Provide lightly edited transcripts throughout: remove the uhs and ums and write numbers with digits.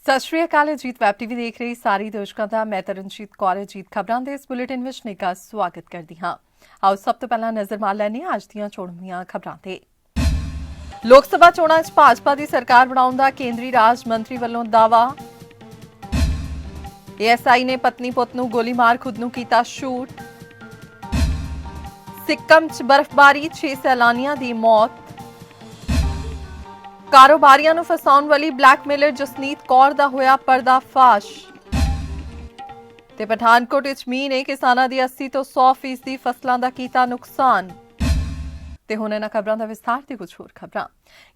ਸਤਿ ਸ਼੍ਰੀ ਅਕਾਲ। Ajit web TV ਦੇਖ ਰਹੀ ਸਾਰੀ ਦਰਸ਼ਕਾਂ ਦਾ ਮੈਂ ਤਰਨਜੀਤ ਕੌਰ ਅਜੀਤ ਖਬਰਾਂ ਦੇ ਇਸ ਬੁਲੇਟਿਨ ਵਿੱਚ ਨਿੱਘਾ ਸਵਾਗਤ ਕਰਦੀ ਹਾਂ। ਆਓ ਸਭ ਤੋਂ ਪਹਿਲਾਂ ਨਜ਼ਰ ਮਾਰ ਲੈਂਦੇ ਹਾਂ ਅੱਜ ਦੀਆਂ ਚੋਣਵੀਆਂ ਖਬਰਾਂ ਤੇ। ਲੋਕ ਸਭਾ ਚੋਣਾਂ 'ਚ ਭਾਜਪਾ ਦੀ ਸਰਕਾਰ ਬਣਾਉਣ ਦਾ ਕੇਂਦਰੀ ਰਾਜ ਮੰਤਰੀ ਵੱਲੋਂ ਦਾਅਵਾ। ਏਐਸਆਈ ਨੇ ਪਤਨੀ ਪੁੱਤ ਨੂੰ ਗੋਲੀ ਮਾਰ ਖੁਦ ਨੂੰ ਕੀਤਾ ਸ਼ੂਟ। ਸਿੱਕਮ 'ਚ ਬਰਫ਼ਬਾਰੀ 6 ਸੈਲਾਨੀਆਂ ਦੀ ਮੌਤ। ਕਾਰੋਬਾਰੀਆਂ ਨੂੰ ਫਸਾਉਣ ਵਾਲੀ ਬਲੈਕਮੇਲਰ ਜਸਨੀਤ ਕੌਰ ਦਾ ਹੋਇਆ ਪਰਦਾਫਾਸ਼। ਤੇ ਪਠਾਨਕੋਟ ਵਿੱਚ ਮੀਂਹ ਨੇ ਕਿਸਾਨਾਂ ਦੀ 80 ਤੋਂ 100% ਦੀ ਫਸਲਾਂ ਦਾ ਕੀਤਾ ਨੁਕਸਾਨ। ਤੇ ਹੁਣ ਇਹਨਾਂ ਖਬਰਾਂ ਦਾ ਵਿਸਥਾਰ ਤੇ ਕੁਝ ਹੋਰ ਖਬਰਾਂ।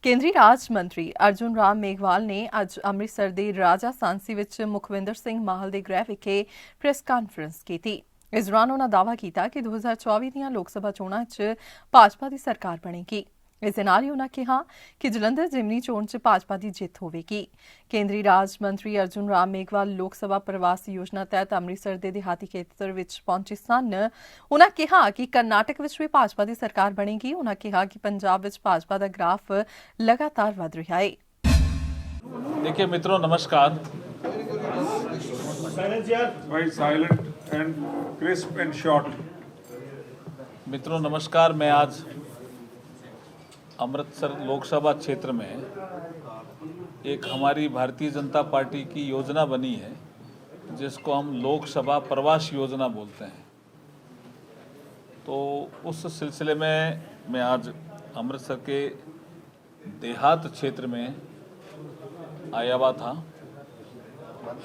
ਕੇਂਦਰੀ ਰਾਜ ਮੰਤਰੀ ਅਰਜੁਨ ਰਾਮ ਮੇਘਵਾਲ ਨੇ ਅੱਜ ਅੰਮ੍ਰਿਤਸਰ ਦੇ ਰਾਜਾ ਸਾਂਸੀ ਵਿੱਚ ਮੁਖਵਿੰਦਰ ਸਿੰਘ ਮਾਹਲ ਦੇ ਗ੍ਰਹਿ ਵਿਖੇ ਪ੍ਰੈਸ ਕਾਨਫਰੰਸ ਕੀਤੀ। ਇਸ ਦੌਰਾਨ ਉਨ੍ਹਾਂ ਦਾਅਵਾ ਕੀਤਾ ਕਿ 2024 ਦੀਆਂ ਲੋਕ ਸਭਾ ਚੋਣਾਂ 'ਚ ਭਾਜਪਾ ਦੀ ਸਰਕਾਰ ਬਣੇਗੀ। ਇਸ ਦੇ ਨਾਲ ਹੀ ਉਨ੍ਹਾਂ ਕਿਹਾ ਕਿ ਜਲੰਧਰ ਜ਼ਿਮਨੀ ਚੋਣ 'ਚ ਭਾਜਪਾ ਦੀ ਜਿੱਤ ਹੋਵੇਗੀ। ਕੇਂਦਰੀ ਰਾਜ ਮੰਤਰੀ ਅਰਜੁਨ ਰਾਮ ਮੇਘਵਾਲ ਲੋਕ ਸਭਾ ਪ੍ਰਵਾਸ ਯੋਜਨਾ ਤਹਿਤ ਅੰਮ੍ਰਿਤਸਰ ਦੇ ਦਿਹਾਤੀ ਖੇਤਰ ਵਿੱਚ ਪਹੁੰਚੇ ਸਨ। ਉਨ੍ਹਾਂ ਕਿਹਾ ਕਿ ਕਰਨਾਟਕ ਵਿੱਚ ਵੀ ਭਾਜਪਾ ਦੀ ਸਰਕਾਰ ਬਣੇਗੀ। ਉਨ੍ਹਾਂ ਕਿਹਾ ਕਿ ਪੰਜਾਬ ਵਿੱਚ ਭਾਜਪਾ ਦਾ ਗ੍ਰਾਫ लगातार वध रहा है। देखिए मित्रों, नमस्कार। Very silent and crisp and short. मित्रों नमस्कार। मैं आज अमृतसर लोकसभा क्षेत्र में एक हमारी भारतीय जनता पार्टी की योजना बनी है जिसको हम लोकसभा प्रवास योजना बोलते हैं। तो उस सिलसिले में मैं आज अमृतसर के देहात क्षेत्र में आया हुआ था।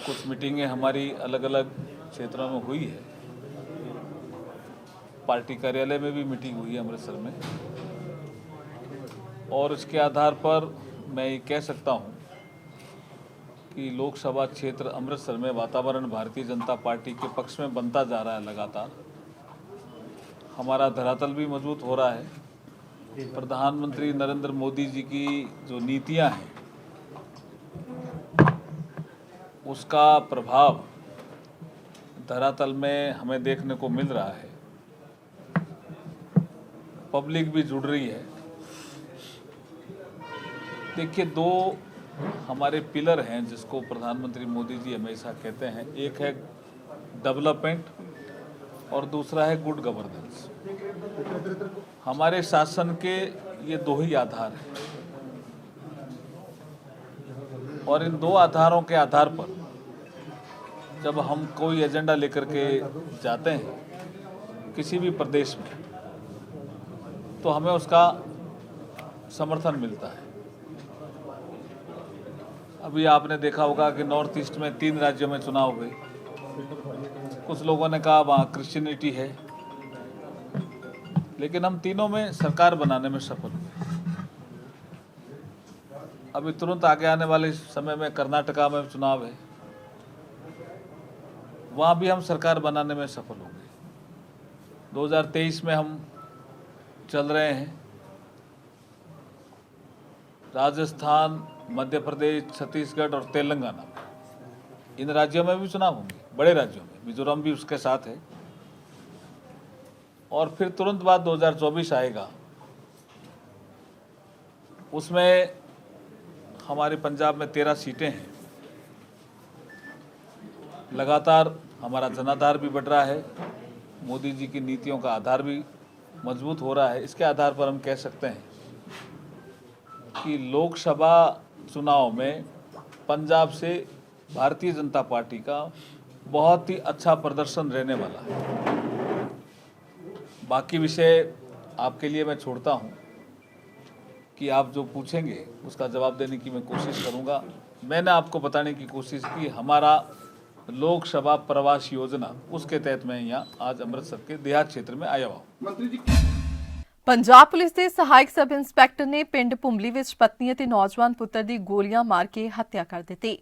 कुछ मीटिंगें हमारी अलग अलग क्षेत्रों में हुई है। पार्टी कार्यालय में भी मीटिंग हुई है अमृतसर में, और इसके आधार पर मैं ये कह सकता हूँ कि लोकसभा क्षेत्र अमृतसर में वातावरण भारतीय जनता पार्टी के पक्ष में बनता जा रहा है। लगातार हमारा धरातल भी मजबूत हो रहा है। प्रधानमंत्री नरेंद्र मोदी जी की जो नीतियां हैं उसका प्रभाव धरातल में हमें देखने को मिल रहा है। पब्लिक भी जुड़ रही है। देखिए, दो हमारे पिलर हैं जिसको प्रधानमंत्री मोदी जी हमेशा कहते हैं। एक है डेवलपमेंट और दूसरा है गुड गवर्नेंस। हमारे शासन के ये दो ही आधार हैं, और इन दो आधारों के आधार पर जब हम कोई एजेंडा लेकर के जाते हैं किसी भी प्रदेश में तो हमें उसका समर्थन मिलता है। अभी आपने देखा होगा कि नॉर्थ ईस्ट में 3 राज्यों में चुनाव हुए। कुछ लोगों ने कहा वहाँ क्रिश्चियनिटी है, लेकिन हम तीनों में सरकार बनाने में सफल हुए। अभी तुरंत आगे आने वाले समय में कर्नाटका में चुनाव है, वहाँ भी हम सरकार बनाने में सफल होंगे। 2023 में हम चल रहे हैं। राजस्थान, मध्य प्रदेश, छत्तीसगढ़ और तेलंगाना में, इन राज्यों में भी चुनाव होंगे, बड़े राज्यों में। मिजोरम भी उसके साथ है। और फिर तुरंत बाद 2024 आएगा, उसमें हमारे पंजाब में 13 सीटें हैं। लगातार हमारा जनाधार भी बढ़ रहा है। मोदी जी की नीतियों का आधार भी मजबूत हो रहा है। इसके आधार पर हम कह सकते हैं कि लोकसभा चुनाव में पंजाब से भारतीय जनता पार्टी का बहुत ही अच्छा प्रदर्शन रहने वाला है। बाकी विषय आपके लिए मैं छोड़ता हूं कि आप जो पूछेंगे उसका जवाब देने की मैं कोशिश करूंगा। मैंने आपको बताने की कोशिश की हमारा लोकसभा प्रवास योजना, उसके तहत मैं यहाँ आज अमृतसर के देहात क्षेत्र में आया हुआ हूँ। ਪੰਜਾਬ ਪੁਲਿਸ ਦੇ ਸਹਾਇਕ ਸਬ ਇੰਸਪੈਕਟਰ ਨੇ ਪਿੰਡ ਭੁੰਬਲੀ ਵਿੱਚ ਪਤਨੀ ਅਤੇ ਨੌਜਵਾਨ ਪੁੱਤਰ ਦੀ ਗੋਲੀਆਂ ਮਾਰ ਕੇ ਹੱਤਿਆ ਕਰ ਦਿੱਤੀ।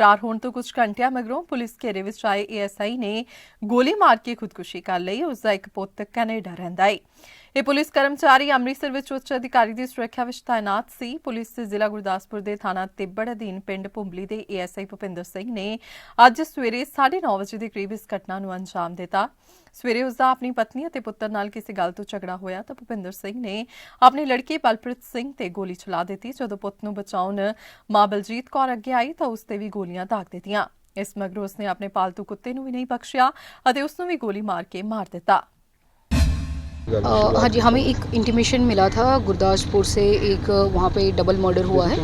ਫਰਾਰ ਹੋਣ ਤੋਂ ਕੁਝ ਘੰਟਿਆਂ ਮਗਰੋਂ ਪੁਲਿਸ ਘੇਰੇ ਵਿੱਚ ਆਏ ਏਐਸਆਈ ਨੇ ਗੋਲੀ ਮਾਰ ਕੇ ਖੁਦਕੁਸ਼ੀ ਕਰ ਲਈ। ਉਸ ਦਾ ਇੱਕ ਪੁੱਤ ਕੈਨੇਡਾ ਰਹਿੰਦਾ ਹੈ। ਇਹ ਪੁਲਿਸ ਕਰਮਚਾਰੀ ਅੰਮ੍ਰਿਤਸਰ ਵਿੱਚ ਉੱਚ ਅਧਿਕਾਰੀ ਦੀ ਸੁਰੱਖਿਆ ਵਿੱਚ ਤਾਇਨਾਤ ਸੀ। ਪੁਲਿਸ ਜ਼ਿਲ੍ਹਾ ਗੁਰਦਾਸਪੁਰ ਦੇ ਥਾਣਾ ਤਿੱਬੜ ਅਧੀਨ ਪਿੰਡ ਭੁੰਬਲੀ ਦੇ ਏਐਸਆਈ ਭੁਪਿੰਦਰ ਸਿੰਘ ਨੇ ਅੱਜ ਸਵੇਰੇ 9:30 ਵਜੇ ਦੇ ਕਰੀਬ ਇਸ ਘਟਨਾ ਨੂੰ ਅੰਜਾਮ ਦਿੱਤਾ। ਸਵੇਰੇ ਉਸਦਾ ਆਪਣੀ ਪਤਨੀ ਅਤੇ ਪੁੱਤਰ ਨਾਲ ਕਿਸੇ ਗੱਲ ਤੋਂ ਝਗੜਾ ਹੋਇਆ ਤਾਂ ਭੁਪਿੰਦਰ ਸਿੰਘ ਨੇ ਆਪਣੇ ਲੜਕੇ ਬਲਪ੍ਰੀਤ ਸਿੰਘ ਤੇ ਗੋਲੀ ਚਲਾ ਦਿੱਤੀ। ਜਦੋਂ ਪੁੱਤ ਨੂੰ ਬਚਾਉਣ ਮਾਂ ਬਲਜੀਤ ਕੌਰ ਅੱਗੇ ਆਈ ਤਾਂ ਉਸ ਤੇ ਵੀ ਗੋਲੀਆਂ ਦਾਗ ਦਿੱਤੀਆਂ। ਇਸ ਮਗਰੋਂ ਉਸਨੇ ਆਪਣੇ ਪਾਲਤੂ ਕੁੱਤੇ ਨੂੰ ਵੀ नहीं बख्शिया ਅਤੇ ਉਸ ਨੂੰ ਵੀ गोली मार के मार दिता। हाँ जी, हमें एक इंटीमेशन मिला था गुरदासपुर से, एक वहाँ पे डबल मर्डर हुआ है।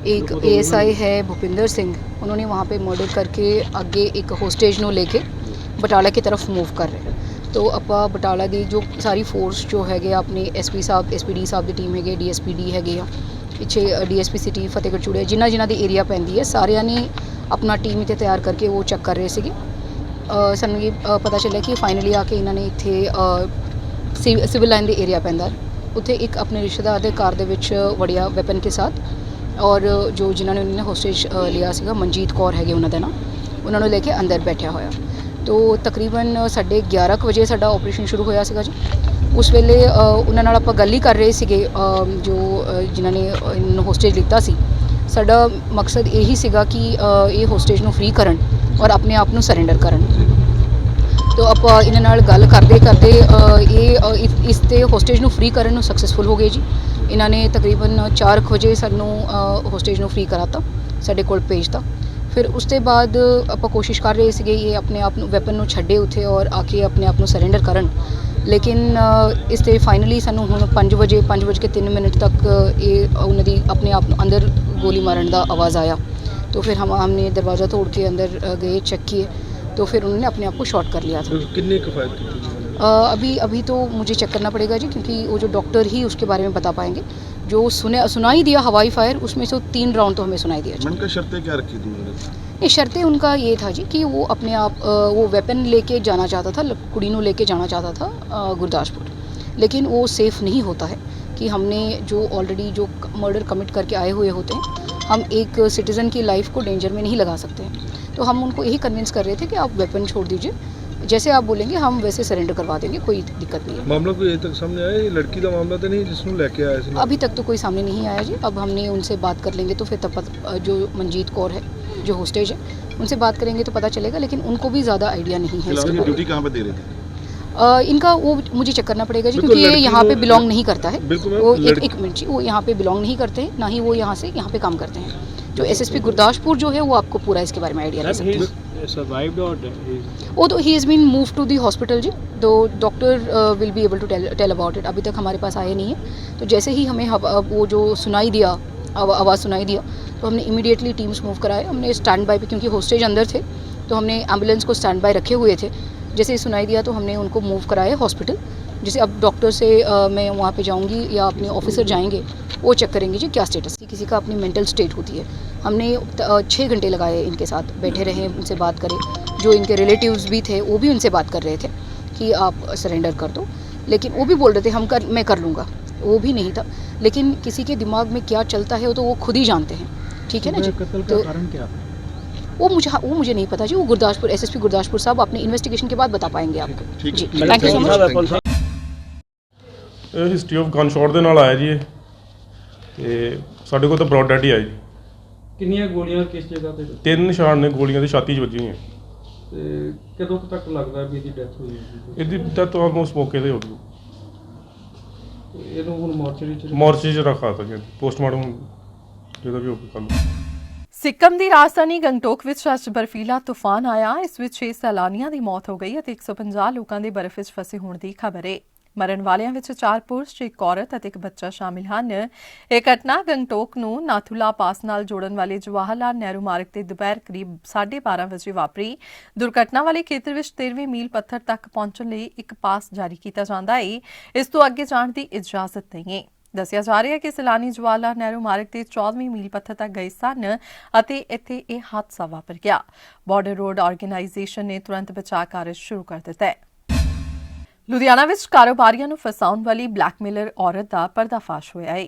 एक एएसआई है भूपिंदर सिंह, उन्होंने वहाँ पे मर्डर करके आगे एक होस्टेज ਨੂੰ लेके बटाला की तरफ मूव कर रहे हैं। तो ਆਪਾਂ बटाला ਦੀ जो सारी फोर्स जो हैगे अपने एसपी साहब एसपीडी साहब ਦੀ ਟੀਮ ਹੈਗੇ, ਡੀਐਸਪੀਡੀ ਹੈਗੇ ਆ ਪਿੱਛੇ, ਡੀਐਸਪੀ ਸਿਟੀ ਫਤਿਹਗੜ੍ਹ ਚੂੜੀਆ ਜਿਨ੍ਹਾਂ ਦੀ ਏਰੀਆ ਪੈਂਦੀ ਹੈ ਸਾਰਿਆਂ ਨੇ अपना टीम इतने तैयार करके वो चेक कर रहे थे। सानू ये पता चलिया कि फाइनली आके इन्होंने इत्थे सिविल लाइन के एरिया पैंदा उत्थे एक अपने रिश्तेदार के कार दे विच वड़िया वैपन के साथ, और जो जिन्होंने उन्होंने होस्टेज लिया सीगा मनजीत कौर हैगे उन्होंने नाम, उन्होंने लेके अंदर बैठा होया। तो तकरीबन 11:30 वजे साडा ऑपरेशन शुरू होया सीगा जी। उस वेले उन्होंने नाल आपां गल ही कर रहे सीगे, जो जिन्होंने होस्टेज लिता सी। साडा मकसद यही सीगा कि ये होस्टेज नूं फ्री करन और अपने आप नूं सरेंडर करन। तो आप इन्हां नाल गल करते करते ये इस ते होस्टेज नूं फ्री करन नूं सक्सैसफुल हो गए जी। इन्हां ने तकरीबन 4 वजे सानूं होस्टेज नूं फ्री कराता, साडे कोल भेजता। फिर उसके बाद आप कोशिश कर रहे सीगे ये अपने आप नूं वैपन नूं छड्डे उत्थे और आके अपने आप नूं सरेंडर करन, लेकिन इस ते फाइनली सानूं हुण 5:03 तक ये उन्हां दी अपने आप नूं अंदर गोली मारन का आवाज़ आया। तो फिर हमने दरवाज़ा तोड़ के अंदर गए, चेक किए, तो फिर उन्होंने अपने आप को शॉट कर लिया था। कितने किफ़ायत की? अभी तो मुझे चेक करना पड़ेगा जी, क्योंकि वो जो डॉक्टर ही उसके बारे में बता पाएंगे। जो सुनाई दिया हवाई फायर, उसमें से 3 राउंड तो हमें सुनाई दिया जी। उनका शर्तें क्या रखी थी उन्होंने? ये शर्तें उनका ये था जी कि वो अपने आप वो वेपन लेके जाना चाहता था, कुड़ी नूं लेके जाना चाहता था गुरदासपुर, लेकिन वो सेफ़ नहीं होता है कि हमने जो ऑलरेडी जो मर्डर कमिट करके आए हुए होते हैं, हम एक सिटीज़न की लाइफ को डेंजर में नहीं लगा सकते हैं। तो हम उनको यही कन्विंस कर रहे थे कि आप वेपन छोड़ दीजिए, जैसे आप बोलेंगे हम वैसे सरेंडर करवा देंगे, कोई दिक्कत नहीं है। मामला कोई अभी तक सामने आया? ये लड़की का मामला तो नहीं जिसने लेके आया था? अभी तक तो कोई सामने नहीं आया जी। अब हमने उनसे बात कर लेंगे तो फिर तब जो मनजीत कौर है जो होस्टेज है उनसे बात करेंगे तो पता चलेगा, लेकिन उनको भी ज़्यादा आइडिया नहीं है इसके बारे में। ड्यूटी कहाँ पे दे रहे थे? इनका वो मुझे चेक करना पड़ेगा जी, क्योंकि ये यहाँ पे बिलोंग नहीं करता है। बिल्कुल, वो एक मिनट जी, वो यहाँ पे बिलोंग नहीं करते हैं, ना ही वो यहाँ से यहाँ पे काम करते हैं। जो एसएसपी गुरदासपुर जो है वो आपको पूरा इसके बारे में आइडिया दे सकते हैं। वो तो he is been move to the hospital ji, तो doctor will be able to tell about it. अभी तक हमारे पास आए नहीं है, तो जैसे ही हमें वो जो सुनाई दिया आवाज़ सुनाई दिया तो हमने इमीडिएटली टीम्स मूव कराए। हमने स्टैंड बाय पे, क्योंकि होस्टेज अंदर थे तो हमने एम्बुलेंस को स्टैंड बाय रखे हुए थे। जैसे ही सुनाई दिया तो हमने उनको मूव कराया हॉस्पिटल। जैसे अब डॉक्टर से मैं वहाँ पे जाऊँगी या अपने ऑफिसर जाएंगे, वो चेक करेंगे जी क्या स्टेटस। किसी का अपनी मेंटल स्टेट होती है। हमने 6 घंटे लगाए इनके साथ, बैठे रहे, उनसे बात करें। जो इनके रिलेटिव्स भी थे वो भी उनसे बात कर रहे थे कि आप सरेंडर कर दो, लेकिन वो भी बोल रहे थे मैं कर लूँगा, वो भी नहीं था। लेकिन किसी के दिमाग में क्या चलता है वो तो वो खुद ही जानते हैं, ठीक है ना जी। तो कारण क्या? वो मुझे नहीं पता जी। वो गुरदासपुर एसएसपी गुरदासपुर साहब अपने इन्वेस्टिगेशन के बाद बता पाएंगे आपको जी। Thank you so much. ਇਹ ਹਿਸਟਰੀ ਆਫ ਗਨ ਸ਼ਾਟ ਦੇ ਨਾਲ ਆਇਆ ਜੀ ਇਹ, ਤੇ ਸਾਡੇ ਕੋਲ ਤਾਂ ਬ੍ਰੌਡ ਡੈਡ ਹੀ ਆਇਆ ਜੀ। ਕਿੰਨੀਆਂ ਗੋਲੀਆਂ ਕਿਸ ਜਗ੍ਹਾ ਤੇ? 3 ਨਿਸ਼ਾਨ ਨੇ ਗੋਲੀਆਂ ਦੀ ਛਾਤੀ 'ਚ ਵੱਜੀਆਂ ਹੋਈਆਂ। ਤੇ ਕਦੋਂ ਕੁ ਤੱਕ ਲੱਗਦਾ ਵੀ ਇਹਦੀ ਡੈਥ ਹੋਈ ਹੈ? ਇਹਦੀ ਡੈਥ ਆਲਮੋਸਟ ਮੌਕੇ 'ਤੇ ਹੋ ਗਈ। ਇਹਨੂੰ ਹੁਣ ਮੋਰਚੇ 'ਚ ਰੱਖਾ ਤਾ ਜੀ, ਪੋਸਟਮਾਰਟਮ ਜਿਹਦਾ ਵੀ ਹੋਊਗਾ ਕੱਲ੍ਹ। ਸਿੱਕਮ ਦੀ ਰਾਜਧਾਨੀ ਗੰਗਟੋਕ ਵਿੱਚ ਅੱਜ ਬਰਫੀਲਾ ਤੂਫਾਨ ਆਇਆ। ਇਸ ਵਿੱਚ 6 ਸੈਲਾਨੀਆਂ ਦੀ ਮੌਤ ਹੋ ਗਈ ਅਤੇ 150 ਲੋਕਾਂ ਦੇ ਬਰਫ਼ ਵਿੱਚ ਫਸੇ ਹੋਣ ਦੀ ਖਬਰ ਹੈ। ਮਰਨ ਵਾਲਿਆਂ ਵਿੱਚ 4 ਪੁਰਸ਼, 1 ਔਰਤ ਅਤੇ 1 ਬੱਚਾ ਸ਼ਾਮਿਲ ਹਨ। ਇਹ ਘਟਨਾ ਗੰਗਟੋਕ ਨੂੰ ਨਾਥੂਲਾ ਪਾਸ ਨਾਲ ਜੋੜਨ ਵਾਲੇ ਜਵਾਹਰ ਲਾਲ ਨਹਿਰੂ ਮਾਰਗ ਤੇ ਦੁਪਹਿਰ ਕਰੀਬ 12:30 ਵਜੇ ਵਾਪਰੀ। ਦੁਰਘਟਨਾ ਵਾਲੇ ਖੇਤਰ ਵਿੱਚ 13ਵੇਂ ਮੀਲ ਪੱਥਰ ਤੱਕ ਪਹੁੰਚਣ ਲਈ ਇੱਕ ਪਾਸ ਜਾਰੀ ਕੀਤਾ ਜਾਂਦਾ ਹੈ। ਇਸ ਤੋਂ ਅੱਗੇ ਜਾਣ ਦੀ ਇਜਾਜ਼ਤ ਨਹੀਂ ਹੈ। ਦੱਸਿਆ ਜਾ ਰਿਹਾ ਹੈ ਕਿ ਸੈਲਾਨੀ ਜਵਾਹਰ ਲਾਲ ਨਹਿਰੂ ਮਾਰਗ ਤੇ 14ਵੀਂ ਮੀਲ ਪੱਥਰ ਤੱਕ ਗਏ ਸਨ ਅਤੇ ਇੱਥੇ ਇਹ ਹਾਦਸਾ ਵਾਪਰ ਗਿਆ। ਬਾਰਡਰ ਰੋਡ ਆਰਗੇਨਾਈਜੇਸ਼ਨ ਨੇ ਤੁਰੰਤ ਬਚਾਅ ਕਾਰਜ ਸ਼ੁਰੂ ਕਰ ਦਿੱਤਾ ਹੈ। ਲੁਧਿਆਣਾ ਵਿੱਚ ਕਾਰੋਬਾਰੀਆਂ ਨੂੰ ਫਸਾਉਣ ਵਾਲੀ ਬਲੈਕਮੇਲਰ ਔਰਤ ਦਾ ਪਰਦਾਫਾਸ਼ ਹੋਇਆ ਹੈ।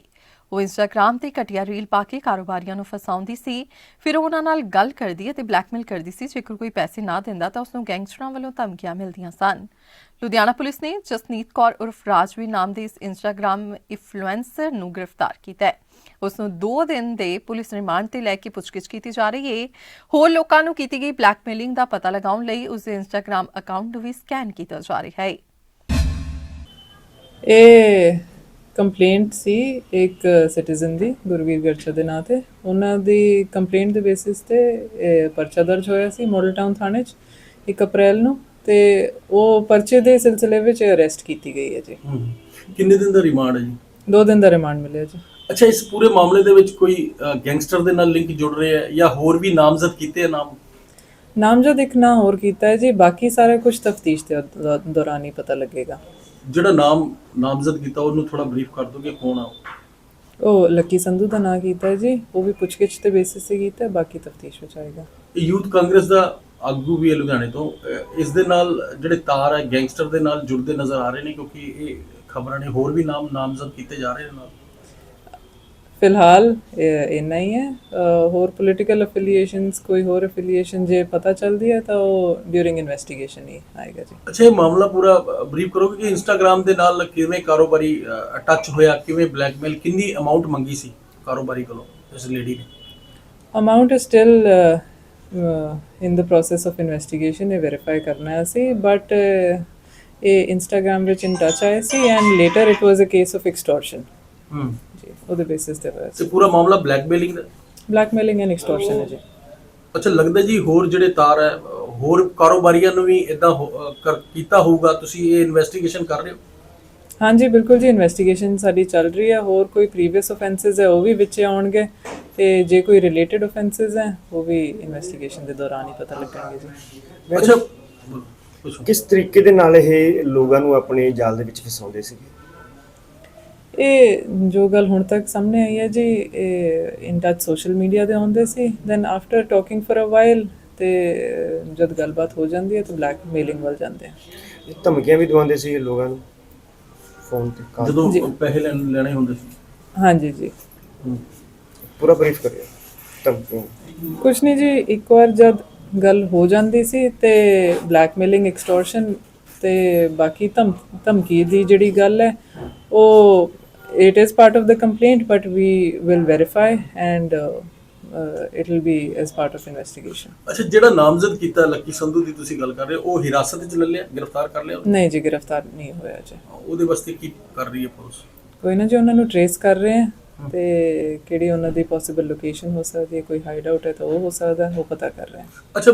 ਉਹ ਇੰਸਟਾਗ੍ਰਾਮ ਤੇ ਘਟੀਆ ਰੀਲ ਪਾ ਕੇ ਕਾਰੋਬਾਰੀਆਂ ਨੂੰ ਫਸਾਉਂਦੀ ਸੀ। ਫਿਰ ਉਹ ਉਹਨਾਂ ਨਾਲ ਗੱਲ ਕਰਦੀ ਅਤੇ ਬਲੈਕਮੇਲ ਕਰਦੀ ਸੀ। ਜੇਕਰ ਕੋਈ ਪੈਸੇ ਨਾ ਦਿੰਦਾ ਤਾਂ ਉਸ ਨੂੰ ਗੈਂਗਸਟਰਾਂ ਵੱਲੋਂ ਧਮਕੀਆਂ ਮਿਲਦੀਆਂ ਸਨ। ਲੁਧਿਆਣਾ ਪੁਲਿਸ ਨੇ ਜਸਨੀਤ ਕੌਰ ਉਰਫ ਰਾਜਵੀਰ ਨਾਮ ਦੇ ਇਸ ਇੰਸਟਾਗ੍ਰਾਮ ਇਨਫਲੂਐਂਸਰ ਨੂੰ ਗ੍ਰਿਫਤਾਰ ਕੀਤਾ ਹੈ। ਉਸ ਨੂੰ 2 ਦਿਨ ਦੇ ਪੁਲਿਸ ਰਿਮਾਂਡ ਤੇ ਲੈ ਕੇ ਪੁੱਛਗਿੱਛ ਕੀਤੀ ਜਾ ਰਹੀ ਹੈ। ਹੋਰ ਲੋਕਾਂ ਨੂੰ ਕੀਤੀ ਗਈ ਬਲੈਕਮੇਲਿੰਗ ਦਾ ਪਤਾ ਲਗਾਉਣ ਲਈ ਉਸ ਦੇ ਇੰਸਟਾਗ੍ਰਾਮ ਅਕਾਊਂਟ ਨੂੰ ਵੀ ਸਕੈਨ ਕੀਤਾ ਜਾ ਰਿਹਾ ਹੈ। ਇਹ ਕੰਪਲੇਂਟ ਸੀ ਇੱਕ ਸਿਟੀਜ਼ਨ ਦੀ ਗੁਰਵੀਰ ਗਰਚਾ ਦੇ ਨਾਂ ਤੇ। ਉਹਨਾਂ ਦੀ ਕੰਪਲੇਂਟ ਦੇ ਬੇਸਿਸ ਤੇ ਇਹ ਪਰਚਾ ਦਰਜ ਹੋਇਆ ਸੀ ਮਾਡਲ ਟਾਊਨ ਥਾਣੇ 'ਚ 1 ਅਪ੍ਰੈਲ ਨੂੰ, ਤੇ ਉਹ ਪਰਚੇ ਦੇ ਸਿਲਸਿਲੇ ਵਿੱਚ ਅਰੈਸਟ ਕੀਤੀ ਗਈ ਹੈ ਜੀ। ਕਿੰਨੇ ਦਿਨ ਦਾ ਰਿਮਾਂਡ ਹੈ ਜੀ? 2 ਦਿਨ ਦਾ ਰਿਮਾਂਡ ਮਿਲਿਆ ਜੀ। ਅੱਛਾ, ਇਸ ਪੂਰੇ ਮਾਮਲੇ ਦੇ ਵਿੱਚ ਕੋਈ ਗੈਂਗਸਟਰ ਦੇ ਨਾਲ ਲਿੰਕ ਜੁੜ ਰਿਹਾ ਹੈ ਜਾਂ ਹੋਰ ਵੀ ਨਾਮਜ਼ਦ ਕੀਤੇ ਆ ਨਾਮਜ਼ਦ ਇੱਕ ਨਾਂ ਹੋਰ ਕੀਤਾ ਹੈ ਜੀ। ਬਾਕੀ ਸਾਰਾ ਕੁਝ ਤਫਤੀਸ਼ ਦੇ ਦੌਰਾਨ ਹੀ ਪਤਾ ਲੱਗੇਗਾ। ਜਿਹੜਾ ਨਾਮਜ਼ਦ ਕੀਤਾ ਉਹਨੂੰ ਥੋੜਾ ਬਰੀਫ ਕਰ ਦੋਗੇ, ਕੌਣ ਆ ਉਹ ਲੱਕੀ ਸੰਧੂ ਦਾ ਨਾਂ ਕੀਤਾ ਹੈ ਜੀ। ਉਹ ਵੀ ਪੁੱਛਗਿੱਛ ਦੇ ਬੇਸਿਸ ਤੇ ਕੀਤਾ ਹੈ, ਬਾਕੀ ਤਫਤੀਸ਼ ਵਿੱਚ ਆਏਗਾ। ਯੂਥ ਕਾਂਗਰਸ ਦਾ ਆਗੂ ਵੀ ਹੈ ਲੁਧਿਆਣੇ ਤੋਂ। ਇਸ ਦੇ ਨਾਲ ਜਿਹੜੇ ਤਾਰ ਹੈ ਗੈਂਗਸਟਰ ਦੇ ਨਾਲ ਜੁੜਦੇ ਨਜ਼ਰ ਆ ਰਹੇ ਨੇ, ਕਿਉਂਕਿ ਇਹ ਖਬਰਾਂ ਨੇ ਹੋਰ ਵੀ ਨਾਮਜ਼ਦ ਕੀਤੇ ਜਾ ਰਹੇ ਨੇ ਨਾਲ। ਫਿਲਹਾਲ ਇੰਨਾ ਹੀ ਹੈ। ਹੋਰ ਪੋਲੀਟੀਕਲ ਅਫੀਲੀਏਸ਼ਨਸ, ਕੋਈ ਹੋਰ ਅਫੀਲੀਏਸ਼ਨ ਜੇ ਪਤਾ ਚੱਲਦੀ ਹੈ ਤਾਂ ਉਹ ਡਿਊਰਿੰਗ ਇਨਵੈਸਟੀਗੇਸ਼ਨ ਹੀ ਆਏਗਾ ਜੀ। ਅੱਛਾ, ਇਹ ਮਾਮਲਾ ਪੂਰਾ ਬਰੀਫ ਕਰੋਗੇ ਕਿ ਇੰਸਟਾਗ੍ਰਾਮ ਦੇ ਨਾਲ ਕਿਵੇਂ ਕਾਰੋਬਾਰੀ ਟੱਚ ਹੋਇਆ, ਕਿਵੇਂ ਬਲੈਕਮੇਲ, ਕਿੰਨੀ ਅਮਾਉਂਟ ਮੰਗੀ ਸੀ ਕਾਰੋਬਾਰੀ ਕੋਲੋਂ ਇਸ ਲੇਡੀ ਨੇ? Amount is still in the process of investigation. ਇਹ ਵੈਰੀਫਾਈ ਕਰਨਾ ਹੈ ਅਸੀਂ, ਬਟ ਇਹ ਇੰਸਟਾਗ੍ਰਾਮ ਵਿੱਚ ਇਨ ਟੱਚ ਆਏ ਸੀ and later it was a case of extortion ਜੀ। ਉਹਦੇ ਬੇਸਿਸ ਤੇ ਹੋਇਆ ਸੀ। ਪੂਰਾ ਮਾਮਲਾ ਬਲੈਕਮੇਲਿੰਗ ਐਂਡ ਐਕਸਟੋਰਸ਼ਨ ਹੈ ਜੀ। ਅੱਛਾ, ਲੱਗਦਾ ਜੀ ਹੋਰ ਜਿਹੜੇ ਤਾਰ ਹੈ ਹੋਰ ਕਾਰੋਬਾਰੀਆਂ ਨੂੰ ਵੀ ਇਦਾਂ ਕੀਤਾ ਹੋਊਗਾ। ਤੁਸੀਂ ਇਹ ਇਨਵੈਸਟੀਗੇਸ਼ਨ ਕਰ ਰਹੇ ਹੋ? ਹਾਂਜੀ ਬਿਲਕੁਲ ਜੀ, ਇਨਵੈਸਟੀਗੇਸ਼ਨ ਸਾਡੀ ਚੱਲ ਰਹੀ ਹੈ। ਹੋਰ ਕੋਈ ਪ੍ਰੀਵੀਅਸ ਆਫੈਂਸਸ ਹੈ ਉਹ ਵੀ ਵਿੱਚ ਆਉਣਗੇ, ਤੇ ਜੇ ਕੋਈ ਰਿਲੇਟਡ ਆਫੈਂਸਸ ਹੈ ਉਹ ਵੀ ਇਨਵੈਸਟੀਗੇਸ਼ਨ ਦੇ ਦੌਰਾਨ ਹੀ ਪਤਾ ਲੱਗਣਗੇ ਜੀ। ਅੱਛਾ, ਕਿਸ ਤਰੀਕੇ ਦੇ ਨਾਲ ਇਹ ਲੋਕਾਂ ਨੂੰ ਆਪਣੇ ਜਾਲ ਦੇ ਵਿੱਚ ਫਸਾਉਂਦੇ ਸੀਗੇ? ਇਹ ਜੋ ਗੱਲ ਹੁਣ ਤੱਕ ਸਾਹਮਣੇ ਆਈ ਹੈ ਜੀ, ਇਹ ਇਨ ਟੱਚ ਸੋਸ਼ਲ ਮੀਡੀਆ ਦੇ ਆਉਂਦੇ ਸੀ, then after talking for a while ਤੇ ਜਦ ਗੱਲਬਾਤ ਹੋ ਜਾਂਦੀ ਹੈ ਤਾਂ ਬਲੈਕਮੇਲਿੰਗ ਵੱਲ ਜਾਂਦੇ ਆ। ਧਮਕੀਆਂ ਵੀ ਦਵਾਉਂਦੇ ਸੀ ਲੋਕਾਂ ਨੂੰ ਫੋਨ ਤੇ ਜਦੋਂ ਪੈਸੇ ਲੈਣੇ ਹੁੰਦੇ ਸੀ? ਹਾਂਜੀ ਜੀ। ਪੂਰਾ ਬਰੀਫ ਕਰਿਓ। ਧਮਕੀਆਂ ਕੁਛ ਨਹੀਂ ਜੀ, ਇੱਕ ਵਾਰ ਜਦ ਗੱਲ ਹੋ ਜਾਂਦੀ ਸੀ ਤੇ ਬਲੈਕਮੇਲਿੰਗ, ਐਕਸਟੋਰਸ਼ਨ ਤੇ ਬਾਕੀ ਧਮਕੀ ਦੀ ਜਿਹੜੀ ਗੱਲ ਹੈ ਉਹ it is part of the complaint, but we will verify and it will be as part of investigation. ਅੱਛਾ, ਜਿਹੜਾ ਨਾਮਜ਼ਦ ਕੀਤਾ ਲੱਕੀ ਸੰਧੂ ਦੀ ਤੁਸੀਂ ਗੱਲ ਕਰ ਰਹੇ ਹੋ, ਉਹ ਹਿਰਾਸਤ ਵਿੱਚ ਲੈ ਲਿਆ, ਗ੍ਰਿਫਤਾਰ ਕਰ ਲਿਆ? ਨਹੀਂ ਜੀ, ਗ੍ਰਿਫਤਾਰ ਨਹੀਂ ਹੋਇਆ ਜੀ। ਉਹਦੇ ਵਾਸਤੇ ਕੀ ਕਰ ਰਹੀ ਹੈ ਪੁਲਿਸ? ਕੋਈ ਨਾ ਜੀ, ਉਹਨਾਂ ਨੂੰ ਟ੍ਰੇਸ ਕਰ ਰਹੇ ਹਾਂ ਤੇ ਕਿਹੜੀ ਉਹਨਾਂ ਦੀ ਪੋਸੀਬਲ ਲੋਕੇਸ਼ਨ ਹੋ ਸਕਦੀ ਹੈ, ਕੋਈ ਹਾਈਡ ਆਊਟ ਹੈ ਤਾਂ ਉਹ ਹੋ ਸਕਦਾ, ਉਹ ਪਤਾ ਕਰ ਰਹੇ ਹਾਂ। ਅੱਛਾ,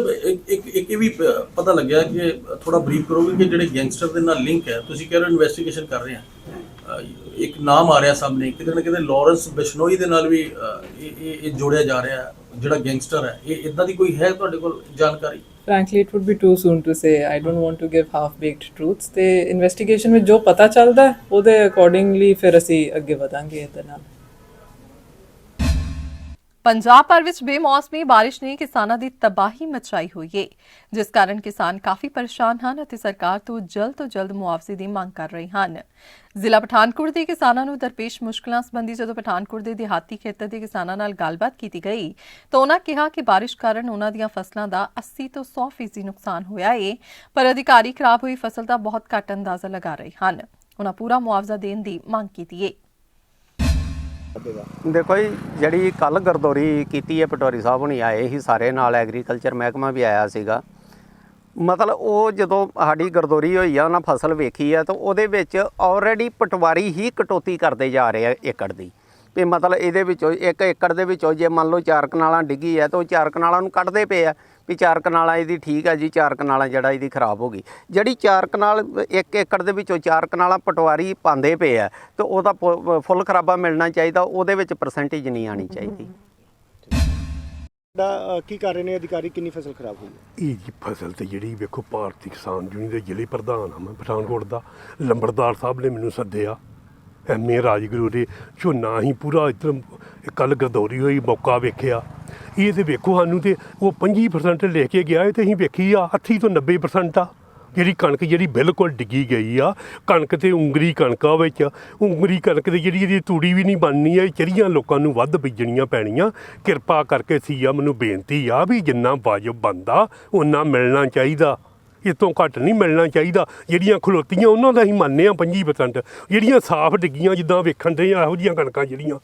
ਇੱਕ ਇਹ ਵੀ ਪਤਾ ਲੱਗਿਆ ਕਿ ਥੋੜਾ ਬਰੀਫ ਕਰੋਗੇ ਕਿ ਜਿਹੜੇ ਗੈਂਗਸਟਰ ਦੇ ਨਾਲ ਲਿੰਕ ਹੈ, ਤੁਸੀਂ ਕਹਿ ਰਹੇ ਹੋ ਇਨਵੈਸਟੀਗੇਸ਼ਨ ਕਰ ਰਹੇ ਆ, ਇੱਕ ਨਾਮ ਆ ਰਿਹਾ ਸਾਹਮਣੇ, ਕਿਤੇ ਨਾ ਕਿਤੇ ਲਾਰੈਂਸ ਬਿਸ਼ਨੋਈ ਦੇ ਨਾਲ ਵੀ ਇਹ ਜੋੜਿਆ ਜਾ ਰਿਹਾ ਜਿਹੜਾ ਗੈਂਗਸਟਰ ਹੈ। ਇਹ ਇਦਾਂ ਦੀ ਕੋਈ ਹੈ ਤੁਹਾਡੇ ਕੋਲ ਜਾਣਕਾਰੀ? Frankly, it would be too soon to say. I don't want to give half-baked truths. ਤੇ ਇਨਵੈਸਟੀਗੇਸ਼ਨ ਵਿੱਚ ਜੋ ਪਤਾ ਚੱਲਦਾ ਉਹਦੇ ਅਕੋਰਡਿੰਗਲੀ ਫਿਰ ਅਸੀਂ ਅੱਗੇ ਵਧਾਂਗੇ ਇਹਦੇ ਨਾਲ। ਪੰਜਾਬ ਭਰ ਵਿੱਚ ਬੇਮੌਸਮੀ ਬਾਰਿਸ਼ ਨੇ ਕਿਸਾਨਾਂ ਦੀ ਤਬਾਹੀ ਮਚਾਈ ਹੋਈ ਹੈ, ਜਿਸ ਕਾਰਨ ਕਿਸਾਨ ਕਾਫੀ ਪਰੇਸ਼ਾਨ ਹਨ ਅਤੇ ਸਰਕਾਰ ਤੋਂ ਜਲਦ ਮੁਆਵਜ਼ੇ ਦੀ ਮੰਗ ਕਰ ਰਹੇ ਹਨ। ਜ਼ਿਲ੍ਹਾ ਪਠਾਨਕੋਟ ਦੇ ਕਿਸਾਨਾਂ ਨੂੰ ਦਰਪੇਸ਼ ਮੁਸ਼ਕਲਾਂ ਸੰਬੰਧੀ ਜਦੋਂ ਪਠਾਨਕੋਟ ਦੇ ਦਿਹਾਤੀ ਖੇਤਰ ਦੇ ਕਿਸਾਨਾਂ ਨਾਲ ਗੱਲਬਾਤ ਕੀਤੀ ਗਈ ਤਾਂ ਉਹਨਾਂ ਕਿਹਾ ਕਿ ਬਾਰਿਸ਼ ਕਾਰਨ ਉਹਨਾਂ ਦੀਆਂ ਫਸਲਾਂ ਦਾ 80 ਤੋਂ 100% ਨੁਕਸਾਨ ਹੋਇਆ ਹੈ, ਪਰ ਅਧਿਕਾਰੀ ਖਰਾਬ ਹੋਈ ਫਸਲ ਦਾ ਬਹੁਤ ਘੱਟ ਅੰਦਾਜ਼ਾ ਲਗਾ ਰਹੇ ਹਨ। ਉਹਨਾਂ ਪੂਰਾ ਮੁਆਵਜ਼ਾ ਦੇਣ ਦੀ ਮੰਗ ਕੀਤੀ ਹੈ। ਦੇਖੋ ਜੀ, ਜਿਹੜੀ ਕੱਲ ਗਰਦੌਰੀ ਕੀਤੀ ਹੈ, ਪਟਵਾਰੀ ਸਾਹਿਬ ਹੁਣੀ ਆਏ ਸੀ ਸਾਰੇ ਨਾਲ, ਐਗਰੀਕਲਚਰ ਮਹਿਕਮਾ ਵੀ ਆਇਆ ਸੀਗਾ। ਮਤਲਬ ਉਹ ਜਦੋਂ ਸਾਡੀ ਗਰਦੌਰੀ ਹੋਈ ਆ, ਉਹਨਾਂ ਫਸਲ ਵੇਖੀ ਆ ਤਾਂ ਉਹਦੇ ਵਿੱਚ ਆਲਰੇਡੀ ਪਟਵਾਰੀ ਹੀ ਕਟੌਤੀ ਕਰਦੇ ਜਾ ਰਹੇ ਆ ਏਕੜ ਦੀ। ਵੀ ਮਤਲਬ ਇਹਦੇ ਵਿੱਚੋਂ 1 ਏਕੜ ਦੇ ਵਿੱਚੋਂ ਜੇ ਮੰਨ ਲਓ 4 ਕਨਾਲਾਂ ਡਿੱਗੀ ਹੈ ਤਾਂ ਉਹ 4 ਕਨਾਲਾਂ ਨੂੰ ਕੱਢਦੇ ਪਏ ਆ ਵੀ 4 ਕਨਾਲਾਂ ਇਹਦੀ ਠੀਕ ਹੈ ਜੀ, 4 ਕਨਾਲਾਂ ਜਿਹੜਾ ਇਹਦੀ ਖਰਾਬ ਹੋ ਗਈ। ਜਿਹੜੀ 4 ਕਨਾਲ 1 ਏਕੜ ਦੇ ਵਿੱਚੋਂ 4 ਕਨਾਲਾਂ ਪਟਵਾਰੀ ਪਾਉਂਦੇ ਪਏ ਆ ਤਾਂ ਉਹਦਾ ਫੁੱਲ ਖਰਾਬਾ ਮਿਲਣਾ ਚਾਹੀਦਾ, ਉਹਦੇ ਵਿੱਚ ਪਰਸੈਂਟੇਜ ਨਹੀਂ ਆਉਣੀ ਚਾਹੀਦੀ। ਕੀ ਕਰ ਰਹੇ ਨੇ ਅਧਿਕਾਰੀ? ਕਿੰਨੀ ਫਸਲ ਖਰਾਬ ਹੋਈ ਹੈ? ਇਹ ਜੀ ਫਸਲ ਤੇ ਜਿਹੜੀ ਵੇਖੋ, ਭਾਰਤੀ ਕਿਸਾਨ ਯੂਨੀਅਨ ਦੇ ਜ਼ਿਲ੍ਹੇ ਪ੍ਰਧਾਨ ਹਾਂ ਮੈਂ ਪਠਾਨਕੋਟ ਦਾ। ਲੰਬੜਦਾਰ ਸਾਹਿਬ ਨੇ ਮੈਨੂੰ ਸੱਦਿਆ, ਐਮਏ ਰਾਜਗੁਰੂ ਦੇ ਝੋਨਾ ਹੀ ਪੂਰਾ ਇੱਧਰ ਕੱਲ੍ਹ ਗਰਦੌਰੀ ਹੋਈ, ਮੌਕਾ ਵੇਖਿਆ। ਇਹ ਤੇ ਵੇਖੋ ਸਾਨੂੰ ਤੇ ਉਹ 25% ਲੈ ਕੇ ਗਿਆ ਤੇ ਅਸੀਂ ਵੇਖੀ ਆ 80 ਤੋਂ 90% ਆ ਜਿਹੜੀ ਕਣਕ ਜਿਹੜੀ ਬਿਲਕੁਲ ਡਿੱਗੀ ਗਈ ਆ, ਕਣਕ ਤੇ ਉਂਗਰੀ ਕਣਕਾਂ ਵਿੱਚ, ਉਂਗਰੀ ਕਣਕ ਦੀ ਜਿਹੜੀ ਇਹਦੀ ਤੂੜੀ ਵੀ ਨਹੀਂ ਬਣਨੀ ਹੈ, ਚਰੀਆਂ ਲੋਕਾਂ ਨੂੰ ਵੱਧ ਬੀਜਣੀਆਂ ਪੈਣੀਆਂ। ਕਿਰਪਾ ਕਰਕੇ ਸੀਐਮ ਨੂੰ ਬੇਨਤੀ ਆ ਵੀ ਜਿੰਨਾ ਵਾਜਬ ਬਣਦਾ ਓਨਾ ਮਿਲਣਾ ਚਾਹੀਦਾ, ਇਸ ਤੋਂ ਘੱਟ ਨਹੀਂ ਮਿਲਣਾ ਚਾਹੀਦਾ। ਜਿਹੜੀਆਂ ਖਲੋਤੀਆਂ ਉਹਨਾਂ ਦਾ ਹੀ ਮੰਨਦੇ ਆ 25%, ਜਿਹੜੀਆਂ ਸਾਫ਼ ਡਿੱਗੀਆਂ ਜਿੱਦਾਂ ਵੇਖਣ ਦੇ ਇਹੋ ਜਿਹੀਆਂ ਕਣਕਾਂ ਜਿਹੜੀਆਂ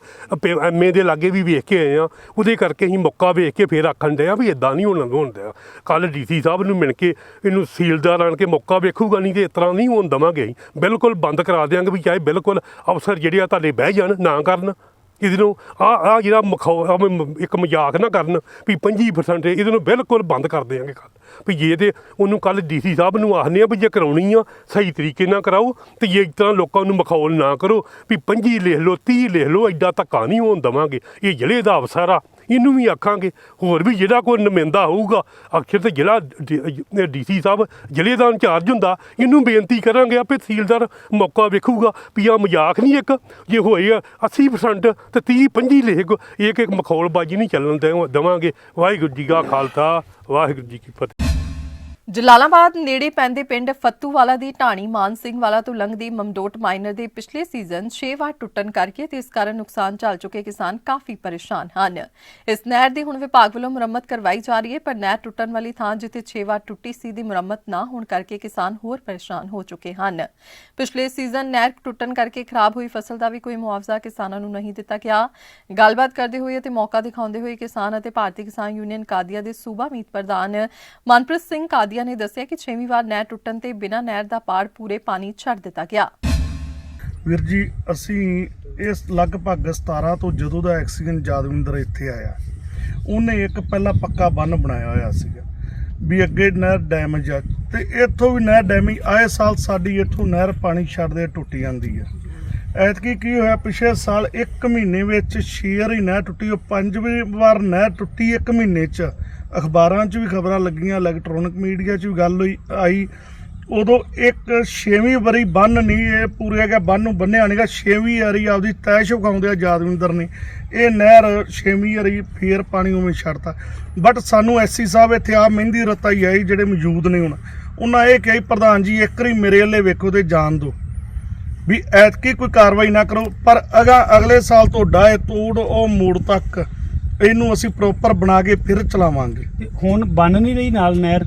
ਐਮਏ ਦੇ ਲਾਗੇ ਵੀ ਵੇਖ ਕੇ ਆਏ ਆ, ਉਹਦੇ ਕਰਕੇ ਅਸੀਂ ਮੌਕਾ ਵੇਖ ਕੇ ਫਿਰ ਆਖਣ ਡਿਆ ਵੀ ਇਦਾਂ ਨਹੀਂ ਹੁੰਦਾ। ਕੱਲ੍ਹ ਡੀਸੀ ਸਾਹਿਬ ਨੂੰ ਮਿਲ ਕੇ ਇਹਨੂੰ ਸੀਲਦਾਰ ਆਣ ਕੇ ਮੌਕਾ ਵੇਖੂਗਾ, ਨਹੀਂ ਤੇ ਇਸ ਤਰ੍ਹਾਂ ਨਹੀਂ ਹੋਣ ਦੇਵਾਂਗੇ। ਅਸੀਂ ਬਿਲਕੁਲ ਬੰਦ ਕਰਾ ਦਿਆਂਗੇ ਵੀ ਚਾਹੇ ਬਿਲਕੁਲ ਅਫਸਰ ਜਿਹੜੇ ਆ ਤੁਹਾਡੇ ਬਹਿ ਜਾਣ ਨਾ ਕਰਨ ਇਹਦੇ ਨੂੰ ਆ ਜਿਹੜਾ ਇੱਕ ਮਜ਼ਾਕ ਨਾ ਕਰਨ ਵੀ 25% ਇਹਦੇ ਨੂੰ ਬਿਲਕੁਲ ਬੰਦ ਕਰ ਦਿਆਂਗੇ ਕੱਲ੍ਹ। ਵੀ ਜੇ ਤੇ ਉਹਨੂੰ ਕੱਲ੍ਹ ਡੀਸੀ ਸਾਹਿਬ ਨੂੰ ਆਖਦੇ ਆ ਵੀ ਜੇ ਕਰਾਉਣੀ ਆ ਸਹੀ ਤਰੀਕੇ ਨਾਲ ਕਰਾਓ, ਤੇ ਜੇ ਇਸ ਤਰ੍ਹਾਂ ਲੋਕਾਂ ਨੂੰ ਮਖੌਲ ਨਾ ਕਰੋ ਵੀ 25 ਲਿਖ ਲਓ 30 ਲਿਖ ਲਓ, ਐਡਾ ਧੱਕਾ ਨਹੀਂ ਹੋਣ ਦੇਵਾਂਗੇ। ਇਹ ਜ਼ਿਲ੍ਹੇ ਦਾ ਅਫਸਰ ਆ, ਇਹਨੂੰ ਵੀ ਆਖਾਂਗੇ। ਹੋਰ ਵੀ ਜਿਹੜਾ ਕੋਈ ਨੁਮਾਇੰਦਾ ਹੋਊਗਾ, ਅਕਸਰ ਤੇ ਜ਼ਿਲ੍ਹਾ ਡੀਸੀ ਸਾਹਿਬ ਜ਼ਿਲ੍ਹੇ ਦਾ ਇੰਚਾਰਜ ਹੁੰਦਾ, ਇਹਨੂੰ ਬੇਨਤੀ ਕਰਾਂਗੇ ਆਪੇ ਤਹਿਸੀਲਦਾਰ ਮੌਕਾ ਵੇਖੂਗਾ ਵੀ ਆ ਮਜ਼ਾਕ ਨਹੀਂ। ਇੱਕ ਜੇ ਹੋਏ 80% ਤੇ 30-25 ਲਿਖ, ਇੱਕ ਮਖੌਲਬਾਜ਼ੀ ਨਹੀਂ ਚੱਲਣ ਦੇਵਾਂਗੇ। ਵਾਹਿਗੁਰੂ ਜੀ ਕਾ ਖਾਲਸਾ, ਵਾਹਿਗੁਰੂ ਜੀ ਕੀ ਫਤਿਹ। ਜਲਾਲਾਬਾਦ ਨੇੜੇ ਪੈਂਦੇ ਪਿੰਡ ਫੱਤੂਵਾਲਾ ਦੀ ਢਾਣੀ ਮਾਨ ਸਿੰਘ ਵਾਲਾ ਤੋਂ ਲੰਘਦੀ ਮਮਦੋਟ ਮਾਈਨਰ ਦੇ ਪਿਛਲੇ ਸੀਜ਼ਨ 6 ਵਾਰ ਟੁੱਟਣ ਕਰਕੇ ਤੇ ਇਸ ਕਾਰਨ ਨੁਕਸਾਨ ਝੱਲ ਚੁੱਕੇ ਕਿਸਾਨ ਕਾਫੀ ਪਰੇਸ਼ਾਨ ਹਨ। ਇਸ ਨਹਿਰ ਦੀ ਹੁਣ ਵਿਭਾਗ ਵੱਲੋਂ ਮੁਰੰਮਤ ਕਰਵਾਈ ਜਾ ਰਹੀ ਹੈ, ਪਰ ਨਹਿਰ ਟੁੱਟਣ ਵਾਲੀ ਥਾਂ ਜਿੱਥੇ 6 ਵਾਰ ਟੁੱਟੀ ਸੀ ਦੀ ਮੁਰੰਮਤ ਨਾ ਹੋਣ ਕਰਕੇ ਕਿਸਾਨ ਹੋਰ ਪਰੇਸ਼ਾਨ ਹੋ ਚੁੱਕੇ ਹਨ। ਪਿਛਲੇ ਸੀਜ਼ਨ ਨਹਿਰ ਟੁੱਟਣ ਕਰਕੇ ਖਰਾਬ ਹੋਈ ਫਸਲ ਦਾ ਵੀ ਕੋਈ ਮੁਆਵਜ਼ਾ ਕਿਸਾਨਾਂ ਨੂੰ ਨਹੀਂ ਦਿੱਤਾ ਗਿਆ। ਗੱਲਬਾਤ ਕਰਦੇ ਹੋਏ ਅਤੇ ਮੌਕਾ ਦਿਖਾਉਂਦੇ ਹੋਏ ਕਿਸਾਨ ਅਤੇ ਭਾਰਤੀ ਕਿਸਾਨ ਯੂਨੀਅਨ ਕਾਦੀਆਂ ਦੇ ਸੂਬਾ ਮੀਤ ਪ੍ਰਧਾਨ ਮਨਪ੍ਰੀਤ ਸਿੰਘ ਕਾਦੀਆਂ ਨੇ ਦੱਸਿਆ ਕਿ 6ਵੀਂ ਵਾਰ ਨਹਿਰ ਟੁੱਟਣ ਤੇ ਬਿਨਾਂ ਨਹਿਰ ਦਾ ਪਾੜ ਪੂਰੇ ਪਾਣੀ ਛੱਡ ਦਿੱਤਾ ਗਿਆ। ਵੀਰ ਜੀ, ਅਸੀਂ ਇਸ ਲਗਭਗ 17 ਤੋਂ ਜਦੋਂ ਦਾ ਐਕਸੀਡੈਂਟ ਜਾਦਵਿੰਦਰ ਇੱਥੇ ਆਇਆ, ਉਹਨੇ ਇੱਕ ਪਹਿਲਾਂ ਪੱਕਾ ਬੰਨ ਬਣਾਇਆ ਹੋਇਆ ਸੀਗਾ ਵੀ ਅੱਗੇ ਨਹਿਰ ਡੈਮੇਜ ਆ, ਤੇ ਇੱਥੋਂ ਵੀ ਨਹਿਰ ਡੈਮੇਜ ਆਏ ਸਾਲ ਸਾਡੀ ਇੱਥੋਂ ਨਹਿਰ ਪਾਣੀ ਛੱਡਦੇ ਟੁੱਟ ਜਾਂਦੀ ਹੈ। ਐਤਕੀ ਕੀ ਹੋਇਆ, ਪਿਛਲੇ ਸਾਲ 1 ਮਹੀਨੇ ਵਿੱਚ 6 ਵਾਰੀ ਨਹਿਰ ਟੁੱਟੀ, ਉਹ 5ਵੀਂ ਵਾਰ ਨਹਿਰ ਟੁੱਟੀ 1 ਮਹੀਨੇ 'ਚ। ਅਖਬਾਰਾਂ 'ਚ ਵੀ ਖਬਰਾਂ ਲੱਗੀਆਂ, ਇਲੈਕਟ੍ਰੋਨਿਕ ਮੀਡੀਆ 'ਚ ਵੀ ਗੱਲ ਆਈ। ਉਦੋਂ 6ਵੀਂ ਵਾਰੀ ਬੰਨ ਨਹੀਂ ਇਹ ਪੂਰੇ ਹੈਗਾ, ਬੰਨ ਨੂੰ ਬੰਨਿਆ ਨਹੀਂਗਾ। 6ਵੀਂ ਵਾਰੀ ਆਪਦੀ ਤੈਸ਼ ਵਿਖਾਉਂਦੇ ਆ ਜਾਦਵਿੰਦਰ ਨੇ, ਇਹ ਨਹਿਰ 6ਵੀਂ ਵਾਰੀ ਫੇਰ ਪਾਣੀ ਉਵੇਂ ਛੱਡਤਾ। ਬਟ ਸਾਨੂੰ ਐਸਸੀ ਸਾਹਿਬ ਇੱਥੇ ਆ ਮਹਿੰਦੀ ਰਤਾ ਹੀ ਆਈ ਜਿਹੜੇ ਮੌਜੂਦ ਨੇ ਹੁਣ, ਉਹਨਾਂ ਇਹ ਕਿਹਾ ਪ੍ਰਧਾਨ ਜੀ ਇੱਕ ਵਾਰੀ ਮੇਰੇ ਵੱਲੇ ਵੇਖੋ ਤੇ ਜਾਣ ਦਿਓ ਵੀ ਐਤਕੀ ਕੋਈ ਕਾਰਵਾਈ ਨਾ ਕਰੋ, ਪਰ ਅਗਲੇ ਸਾਲ ਤੋਂ ਡਾਏ ਤੋੜ ਉਹ ਮੋੜ ਤੱਕ ਇਹਨੂੰ ਅਸੀਂ ਪ੍ਰੋਪਰ ਬਣਾ ਕੇ ਫਿਰ ਚਲਾਵਾਂਗੇ। ਹੁਣ ਬਣ ਨਹੀਂ ਰਹੀ ਨਾਲ ਨਹਿਰ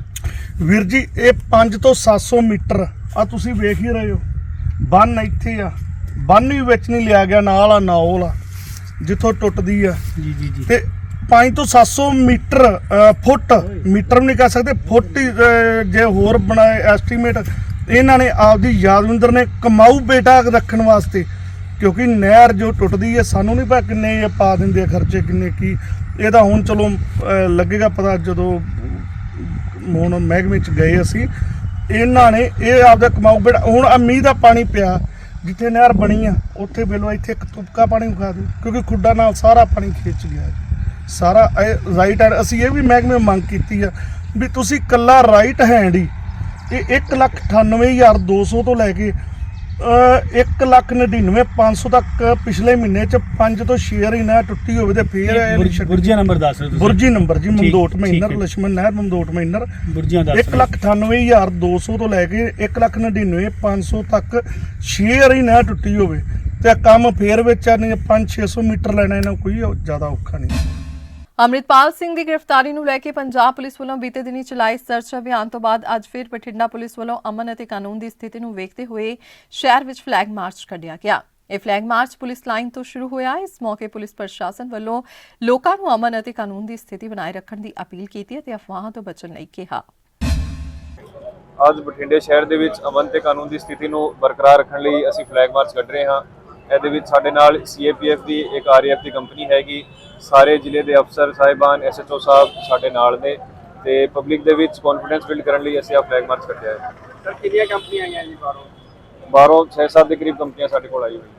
ਵੀਰ ਜੀ, ਇਹ 5 ਤੋਂ 700 ਮੀਟਰ ਆ ਤੁਸੀਂ ਵੇਖ ਹੀ ਰਹੇ ਹੋ, ਬੰਨ ਇੱਥੇ ਆ, ਬੰਨ ਵੀ ਵਿੱਚ ਨਹੀਂ ਲਿਆ ਗਿਆ, ਨਾਲ ਆ ਨਾਲ ਆ ਜਿੱਥੋਂ ਟੁੱਟਦੀ ਆ ਜੀ ਤੇ 5 ਤੋਂ 700 ਮੀਟਰ ਫੁੱਟ, ਮੀਟਰ ਵੀ ਨਹੀਂ ਕਹਿ ਸਕਦੇ, ਫੁੱਟ ਜੇ ਹੋਰ ਬਣਾਏ ਐਸਟੀਮੇਟ ਇਹਨਾਂ ਨੇ ਆਪਦੀ ਯਾਦਵਿੰਦਰ ਨੇ ਕਮਾਊ ਬੇਟਾ ਰੱਖਣ ਵਾਸਤੇ, ਕਿਉਂਕਿ ਨਹਿਰ ਜੋ ਟੁੱਟਦੀ ਹੈ ਸਾਨੂੰ ਨਹੀਂ ਪਤਾ ਕਿੰਨੇ ਇਹ ਪਾ ਦਿੰਦੇ ਆ ਖਰਚੇ ਕਿੰਨੇ ਕੀ, ਇਹਦਾ ਹੁਣ ਚਲੋ ਲੱਗੇਗਾ ਪਤਾ ਜਦੋਂ ਹੁਣ ਮਹਿਕਮੇ 'ਚ ਗਏ ਅਸੀਂ। ਇਹਨਾਂ ਨੇ ਇਹ ਆਪਦਾ ਕਮਾਊ ਬੇਟਾ, ਹੁਣ ਮੀਂਹ ਦਾ ਪਾਣੀ ਪਿਆ ਜਿੱਥੇ ਨਹਿਰ ਬਣੀ ਆ ਉੱਥੇ ਬਿਲੋ ਇੱਥੇ ਇੱਕ ਤੁਪਕਾ ਪਾਣੀ ਵਿਖਾ ਦਿਓ, ਕਿਉਂਕਿ ਖੁੱਡਾ ਨਾਲ ਸਾਰਾ ਪਾਣੀ ਖਿੱਚ ਗਿਆ ਸਾਰਾ ਰਾਈਟ ਹੈਂਡ। ਅਸੀਂ ਇਹ ਵੀ ਮਹਿਕਮੇ ਮੰਗ ਕੀਤੀ ਆ ਵੀ ਤੁਸੀਂ ਇਕੱਲਾ ਰਾਈਟ ਹੈਂਡ ਹੀ ਇਹ 1,98,200 ਤੋਂ ਲੈ ਕੇ 1,99,500 ਤੱਕ ਪਿਛਲੇ ਮਹੀਨੇ 'ਚ 5 ਤੋਂ 6 ਵਾਰੀ ਨਹਿਰ ਟੁੱਟੀ ਹੋਵੇ ਤੇ ਫੇਰ ਬੁਰਜੀਆ ਨੰਬਰ ਦੱਸ ਦਿਓ ਤੁਸੀਂ। ਬੁਰਜੀ ਨੰਬਰ ਜੀ ਮਮਦੋਟ ਮਹੀਨਰ ਲక్ష్మణ ਨਹਿਰ ਮਮਦੋਟ ਮਹੀਨਰ ਬੁਰਜੀਆਂ ਦੱਸ 1,98,200 ਤੋਂ ਲੈ ਕੇ 1,99,500 ਤੱਕ 6 ਵਾਰੀ ਨਹਿਰ ਟੁੱਟੀ ਹੋਵੇ ਤੇ ਕੰਮ ਫੇਰ ਵਿੱਚ ਆ, ਨਹੀਂ 500-600 ਮੀਟਰ ਲੈਣਾ ਇਹਨਾਂ ਕੋਈ ਜ਼ਿਆਦਾ ਔਖਾ ਨਹੀਂ। ਅੰਮ੍ਰਿਤਪਾਲ ਸਿੰਘ ਦੀ ਗ੍ਰਿਫਤਾਰੀ ਨੂੰ ਲੈ ਕੇ ਪੰਜਾਬ ਪੁਲਿਸ ਵੱਲੋਂ ਬੀਤੇ ਦਿਨੀ ਚਲਾਏ ਸਰਚ ਅਭਿਆਨ ਤੋਂ ਬਾਅਦ ਅੱਜ ਫਿਰ ਬਠਿੰਡਾ ਪੁਲਿਸ ਵੱਲੋਂ ਅਮਨ ਅਤੇ ਕਾਨੂੰਨ ਦੀ ਸਥਿਤੀ ਨੂੰ ਵੇਖਦੇ ਹੋਏ ਸ਼ਹਿਰ ਵਿੱਚ ਫਲੈਗ ਮਾਰਚ ਕੱਢਿਆ ਗਿਆ। ਇਹ ਫਲੈਗ ਮਾਰਚ ਪੁਲਿਸ ਲਾਈਨ ਤੋਂ ਸ਼ੁਰੂ ਹੋਇਆ। ਇਸ ਮੌਕੇ ਪੁਲਿਸ ਪ੍ਰਸ਼ਾਸਨ ਵੱਲੋਂ ਲੋਕਾਂ ਨੂੰ ਅਮਨ ਅਤੇ ਕਾਨੂੰਨ ਦੀ ਸਥਿਤੀ ਬਣਾਏ ਰੱਖਣ ਦੀ ਅਪੀਲ ਕੀਤੀ ਅਤੇ ਅਫਵਾਹਾਂ ਤੋਂ ਬਚਣ ਲਈ ਕਿਹਾ। ਅੱਜ ਬਠਿੰਡੇ ਸ਼ਹਿਰ ਦੇ ਵਿੱਚ ਅਮਨ ਤੇ ਕਾਨੂੰਨ ਦੀ ਸਥਿਤੀ ਨੂੰ ਬਰਕਰਾਰ ਰੱਖਣ ਲਈ ਅਸੀਂ ਫਲੈਗ ਮਾਰਚ ਕੱਢ ਰਹੇ ਹਾਂ। ਇਹਦੇ ਵਿੱਚ ਸਾਡੇ ਨਾਲ CAPF ਦੀ ਇੱਕ RAF ਦੀ ਕੰਪਨੀ ਹੈਗੀ, ਸਾਰੇ ਜ਼ਿਲ੍ਹੇ ਦੇ ਅਫਸਰ ਸਾਹਿਬਾਨ SHO ਸਾਹਿਬ ਸਾਡੇ ਨਾਲ ਨੇ ਤੇ ਪਬਲਿਕ ਦੇ ਵਿੱਚ ਕੌਨਫੀਡੈਂਸ ਬਿਲਡ ਕਰਨ ਲਈ ਅਸੀਂ ਆ ਫਲੈਗ ਮਾਰਚ ਕੱਢਿਆ ਹੈ। ਸਰ ਕਿੰਨੀਆਂ ਕੰਪਨੀਆਂ ਆਈਆਂ ਜੀ ਬਾਹਰੋਂ 6-7 ਦੇ ਕਰੀਬ ਕੰਪਨੀਆਂ ਸਾਡੇ ਕੋਲ ਆਈ ਹੋਈ।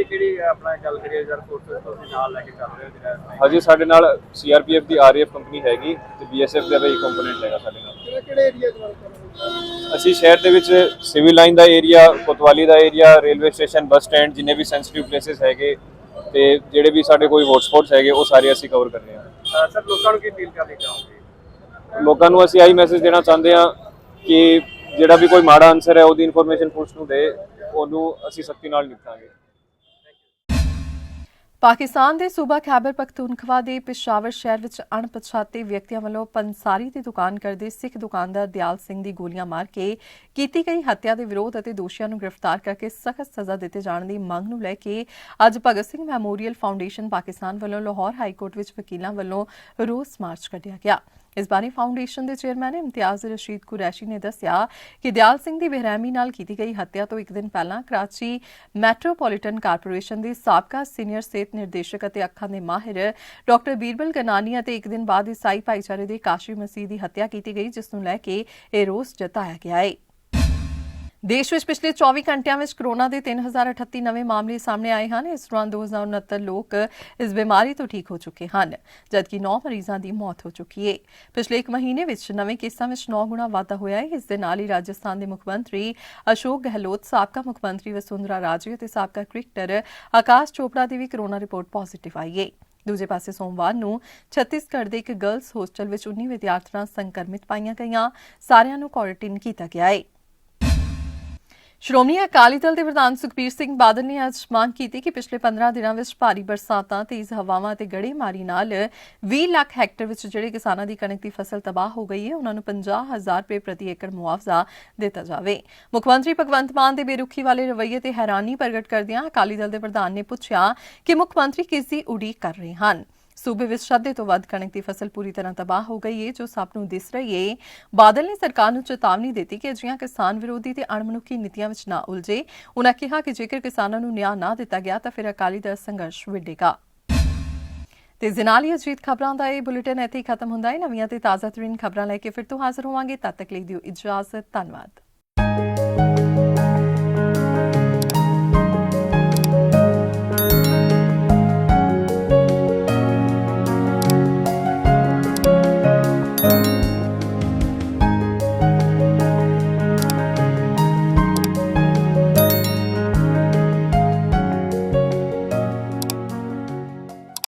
ਕਿਹੜੀ ਆਪਣਾ ਗੱਲ ਕਰੀਏ ਸਰ ਫੋਰਸਸ ਤੁਸੀਂ ਨਾਲ ਲੈ ਕੇ ਚੱਲ ਰਹੇ ਹੋ ਜਿਹੜਾ ਹਾਂਜੀ ਸਾਡੇ ਨਾਲ CRPF ਦੀ RAF ਕੰਪਨੀ ਹੈਗੀ ਤੇ BSF ਦਾ ਵੀ ਕੰਪੋਨੈਂਟ ਹੈਗਾ ਸਾਡੇ ਨਾਲ। ਕਿਹੜੇ ਏਰੀਆ 'ਚ ਵਰਕ ਕਰ ਰਹੇ ਹੋ? ਅਸੀਂ ਸ਼ਹਿਰ ਦੇ ਵਿੱਚ ਸਿਵਲ ਲਾਈਨ ਦਾ ਏਰੀਆ, ਕੋਤਵਾਲੀ ਦਾ area, railway station, bus stand, ਜਿੰਨੇ ਵੀ ਸੈਂਸਿਟਿਵ ਪਲੇਸਿਸ ਹੈਗੇ ਤੇ ਜਿਹੜੇ ਵੀ ਸਾਡੇ ਕੋਈ ਹੌਟਸਪੌਟਸ ਹੈਗੇ ਉਹ ਸਾਰੇ ਅਸੀਂ ਕਵਰ ਕਰ ਰਹੇ ਹਾਂ। ਸਰ ਲੋਕਾਂ ਨੂੰ ਕੀ ਅਪੀਲ ਕਰਨੀ ਚਾਹੋਗੇ? ਲੋਕਾਂ ਨੂੰ ਅਸੀਂ ਆਹੀ ਮੈਸੇਜ ਦੇਣਾ ਚਾਹੁੰਦੇ ਹਾਂ ਕਿ ਜਿਹੜਾ ਵੀ ਕੋਈ ਮਾੜਾ ਆਨਸਰ ਹੈ ਉਹਦੀ ਇਨਫੋਰਮੇਸ਼ਨ ਪੁਲਿਸ ਨੂੰ ਦੇ, ਉਹਨੂੰ ਅਸੀਂ ਸਖਤੀ ਨਾਲ ਨਿਪਟਾਂਗੇ। ਪਾਕਿਸਤਾਨ ਦੇ ਸੂਬਾ ਖੈਬਰ ਪਖਤੂਨਖਵਾ ਦੇ ਪਿਸ਼ਾਵਰ ਸ਼ਹਿਰ ਵਿੱਚ ਅਣਪਛਾਤੇ ਵਿਅਕਤੀਆਂ ਵੱਲੋਂ ਪੰਸਾਰੀ ਦੀ ਦੁਕਾਨ ਕਰਦੇ ਸਿੱਖ ਦੁਕਾਨਦਾਰ ਦਿਆਲ ਸਿੰਘ ਦੀ ਗੋਲੀਆਂ ਮਾਰ ਕੇ ਕੀਤੀ ਗਈ ਹੱਤਿਆ ਦੇ ਵਿਰੋਧ ਅਤੇ ਦੋਸ਼ੀਆਂ ਨੂੰ ਗ੍ਰਿਫਤਾਰ ਕਰਕੇ ਸਖਤ ਸਜ਼ਾ ਦਿੱਤੇ ਜਾਣ ਦੀ ਮੰਗ ਨੂੰ ਲੈ ਕੇ ਅੱਜ ਭਗਤ ਸਿੰਘ ਮੈਮੋਰੀਅਲ ਫਾਊਂਡੇਸ਼ਨ ਪਾਕਿਸਤਾਨ ਵੱਲੋਂ ਲਾਹੌਰ ਹਾਈ ਕੋਰਟ ਵਿੱਚ ਵਕੀਲਾਂ ਵੱਲੋਂ ਰੋਸ ਮਾਰਚ ਕੱਢਿਆ ਗਿਆ। ਇਸ ਬਾਰੇ ਫਾਊਂਡੇਸ਼ਨ ਦੇ ਚੇਅਰਮੈਨ ਇਮਤਿਆਜ਼ ਰਸ਼ੀਦ ਕੁਰੈਸ਼ੀ ਨੇ ਦੱਸਿਆ ਕਿ ਦਿਆਲ ਸਿੰਘ ਦੀ ਬੇਰਹਿਮੀ ਨਾਲ ਕੀਤੀ ਗਈ ਹੱਤਿਆ ਤੋਂ ਇੱਕ ਦਿਨ ਪਹਿਲਾਂ ਕਰਾਚੀ ਮੈਟਰੋਪੋਲੀਟਨ ਕਾਰਪੋਰੇਸ਼ਨ ਦੇ ਸਾਬਕਾ ਸੀਨੀਅਰ ਸਿਹਤ ਨਿਰਦੇਸ਼ਕ ਅਤੇ ਅੱਖਾਂ ਦੇ ਮਾਹਿਰ ਡਾਕਟਰ ਬੀਰਬਲ ਗਨਾਨੀ ਅਤੇ ਇੱਕ ਦਿਨ ਬਾਅਦ ਈਸਾਈ ਭਾਈਚਾਰੇ ਦੇ ਕਾਸ਼ੀ ਮਸੀਹ ਦੀ ਹੱਤਿਆ ਕੀਤੀ ਗਈ, ਜਿਸ ਨੂੰ ਲੈ ਕੇ ਇਹ ਰੋਸ ਜਤਾਇਆ ਗਿਆ ਹੈ। ਦੇਸ਼ ਵਿੱਚ ਪਿਛਲੇ 24 ਘੰਟਿਆਂ ਵਿੱਚ ਕੋਰੋਨਾ ਦੇ 3038 ਨਵੇਂ ਮਾਮਲੇ ਸਾਹਮਣੇ ਆਏ ਹਨ। ਇਸ ਦੌਰਾਨ 2069 ਲੋਕ ਇਸ ਬਿਮਾਰੀ ਤੋਂ ਠੀਕ ਹੋ ਚੁੱਕੇ ਹਨ, ਜਦਕਿ 9 ਮਰੀਜ਼ਾਂ ਦੀ ਮੌਤ ਹੋ ਚੁੱਕੀ ਹੈ। ਪਿਛਲੇ ਇੱਕ ਮਹੀਨੇ ਵਿੱਚ ਨਵੇਂ ਕੇਸਾਂ ਵਿੱਚ 9 ਗੁਣਾ ਵਾਧਾ ਹੋਇਆ ਹੈ। ਇਸ ਦੇ ਨਾਲ ਹੀ ਰਾਜਸਥਾਨ ਦੇ ਮੁੱਖ ਮੰਤਰੀ ਅਸ਼ੋਕ ਗਹਿਲੋਤ, ਸਾਬਕਾ ਮੁੱਖ ਮੰਤਰੀ ਵਸੁੰਧਰਾ ਰਾਜੇ ਅਤੇ ਸਾਬਕਾ ਕ੍ਰਿਕਟਰ ਆਕਾਸ਼ ਚੋਪੜਾ ਦੀ ਵੀ ਕੋਰੋਨਾ ਰਿਪੋਰਟ ਪੋਜ਼ਿਟਿਵ ਆਈ ਹੈ। ਦੂਜੇ ਪਾਸੇ ਸੋਮਵਾਰ ਨੂੰ ਛੱਤੀਸਗੜ੍ਹ ਦੇ ਇੱਕ ਗਰਲਸ ਹੋਸਟਲ ਵਿੱਚ 19 ਵਿਦਿਆਰਥਣਾਂ ਸੰਕਰਮਿਤ ਪਾਈਆਂ ਗਈਆਂ। ਸਾਰਿਆਂ ਨੂੰ ਕੁਆਰੰਟਾਈਨ ਕੀਤਾ ਗਿਆ ਹੈ। ਸ਼੍ਰੋਮਣੀ ਅਕਾਲੀ ਦਲ ਦੇ ਪ੍ਰਧਾਨ ਸੁਖਬੀਰ ਸਿੰਘ ਬਾਦਲ ਨੇ ਅੱਜ ਮੰਗ ਕੀਤੀ ਕਿ ਪਿਛਲੇ 15 ਦਿਨਾਂ ਵਿੱਚ ਭਾਰੀ ਬਰਸਾਤਾਂ, ਤੇਜ਼ ਹਵਾਵਾਂ ਅਤੇ ਗੜੇਮਾਰੀ ਨਾਲ 20 ਲੱਖ ਹੈਕਟਰ ਵਿੱਚ ਜਿਹੜੇ ਕਿਸਾਨਾਂ ਦੀ ਕਣਕ ਦੀ ਫਸਲ ਤਬਾਹ ਹੋ ਗਈ ਹੈ, ਉਹਨਾਂ ਨੂੰ 50,000 ਰੁਪਏ ਪ੍ਰਤੀ ਏਕੜ ਮੁਆਵਜ਼ਾ ਦਿੱਤਾ ਜਾਵੇ। ਮੁੱਖ ਮੰਤਰੀ ਭਗਵੰਤ ਮਾਨ ਦੇ ਬੇਰੁਖੀ ਵਾਲੇ ਰਵੱਈਏ ਤੇ ਹੈਰਾਨੀ ਪ੍ਰਗਟ ਕਰਦਿਆਂ ਅਕਾਲੀ ਦਲ ਦੇ ਪ੍ਰਧਾਨ ਨੇ ਪੁੱਛਿਆ ਕਿ ਮੁੱਖ ਮੰਤਰੀ ਕਿਸ ਦੀ ਉਡੀਕ ਕਰ ਰਹੇ ਹਨ। ਸੂਬੇ ਵਿੱਚ ਸ਼ੱਦੇ ਤੋਂ ਵੱਧ ਕਣਕ ਦੀ ਫਸਲ ਪੂਰੀ ਤਰ੍ਹਾਂ ਤਬਾਹ ਹੋ ਗਈ ਹੈ, ਜੋ ਸਭ ਨੂੰ ਦਿਸ ਰਹੀ ਹੈ। ਬਾਦਲ ਨੇ ਸਰਕਾਰ ਨੂੰ ਚੇਤਾਵਨੀ ਦਿੱਤੀ ਕਿ ਅਜਿਹੀਆਂ ਕਿਸਾਨ ਵਿਰੋਧੀ ਤੇ ਅਣਮਨੁੱਖੀ ਨੀਤੀਆਂ ਵਿੱਚ ਨਾ ਉਲਝੇ। ਉਨ੍ਹਾਂ ਕਿਹਾ ਕਿ ਜੇਕਰ ਕਿਸਾਨਾਂ ਨੂੰ ਨਿਆਂ ਨਾ ਦਿੱਤਾ ਗਿਆ ਤਾਂ ਫਿਰ ਅਕਾਲੀ ਦਲ ਸੰਘਰਸ਼ ਵਿੱਢੇਗਾ। ਤੇ ਜ਼ਨਾਲੀ ਅਜੀਤ ਖਬਰਾਂ ਦਾ ਇਹ ਬੁਲੇਟਿਨ ਇੱਥੇ ਹੀ ਖਤਮ ਹੁੰਦਾ ਹੈ। ਨਵੀਆਂ ਤੇ ਤਾਜ਼ਾ ਤਰੀਨ ਖਬਰਾਂ ਲੈ ਕੇ ਫਿਰ ਤੋਂ ਹਾਜ਼ਰ ਹੋਵਾਂਗੇ। ਤਦ ਤੱਕ ਲਈ ਦਿਓ ਇਜਾਜ਼ਤ। ਧੰਨਵਾਦ।